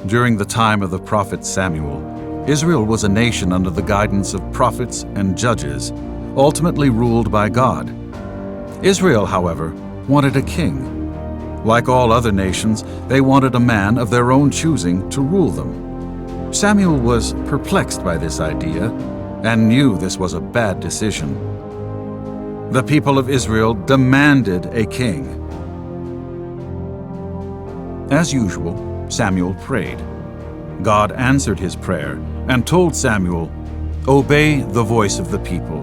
During the time of the prophet Samuel, Israel was a nation under the guidance of prophets and judges, ultimately ruled by God. Israel, however, wanted a king. Like all other nations, they wanted a man of their own choosing to rule them. Samuel was perplexed by this idea and knew this was a bad decision. The people of Israel demanded a king. As usual, Samuel prayed. God answered his prayer and told Samuel, "Obey the voice of the people.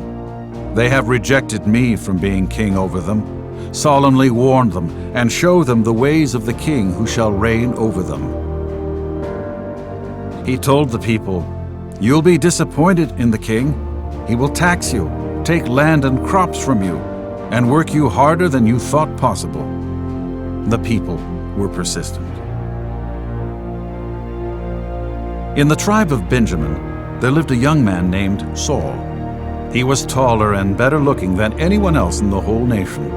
They have rejected me from being king over them. Solemnly warn them and show them the ways of the king who shall reign over them." He told the people, "You'll be disappointed in the king. He will tax you, take land and crops from you, and work you harder than you thought possible." The people were persistent. In the tribe of Benjamin, there lived a young man named Saul. He was taller and better looking than anyone else in the whole nation.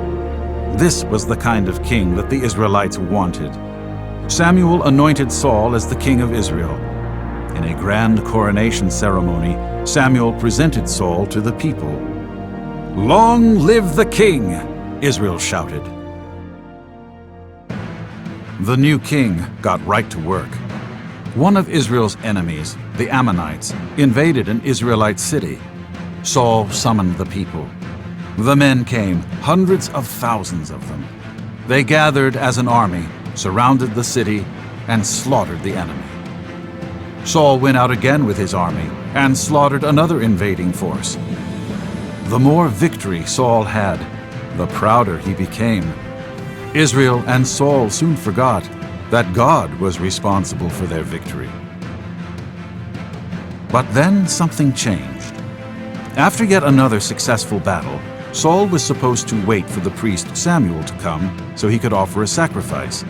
This was the kind of king that the Israelites wanted. Samuel anointed Saul as the king of Israel. In a grand coronation ceremony, Samuel presented Saul to the people. "Long live the king!" Israel shouted. The new king got right to work. One of Israel's enemies, the Ammonites, invaded an Israelite city. Saul summoned the people. The men came, hundreds of thousands of them. They gathered as an army, surrounded the city, and slaughtered the enemy. Saul went out again with his army and slaughtered another invading force. The more victory Saul had, the prouder he became. Israel and Saul soon forgot that God was responsible for their victory. But then something changed. After yet another successful battle, Saul was supposed to wait for the priest Samuel to come so he could offer a sacrifice.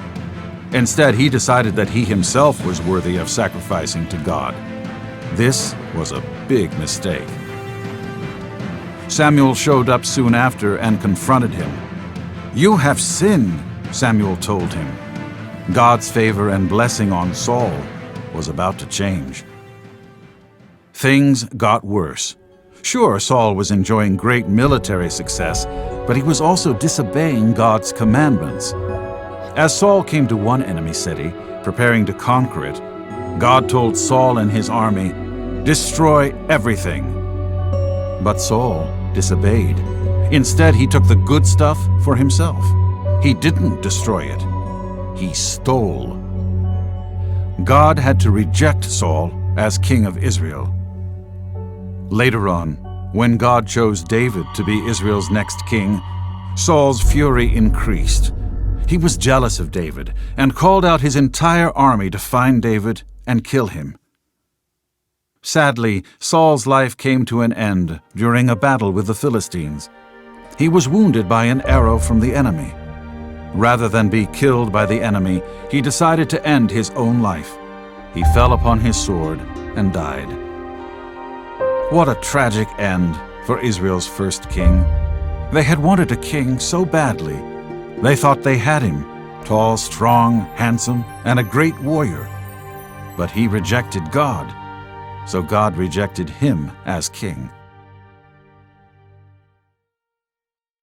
Instead, he decided that he himself was worthy of sacrificing to God. This was a big mistake. Samuel showed up soon after and confronted him. "You have sinned," Samuel told him. God's favor and blessing on Saul was about to change. Things got worse. Sure, Saul was enjoying great military success, but he was also disobeying God's commandments. As Saul came to one enemy city, preparing to conquer it, God told Saul and his army, "Destroy everything." But Saul disobeyed. Instead, he took the good stuff for himself. He didn't destroy it. He stole. God had to reject Saul as king of Israel. Later on, when God chose David to be Israel's next king, Saul's fury increased. He was jealous of David and called out his entire army to find David and kill him. Sadly, Saul's life came to an end during a battle with the Philistines. He was wounded by an arrow from the enemy. Rather than be killed by the enemy, he decided to end his own life. He fell upon his sword and died. What a tragic end for Israel's first king. They had wanted a king so badly. They thought they had him, tall, strong, handsome, and a great warrior. But he rejected God, so God rejected him as king.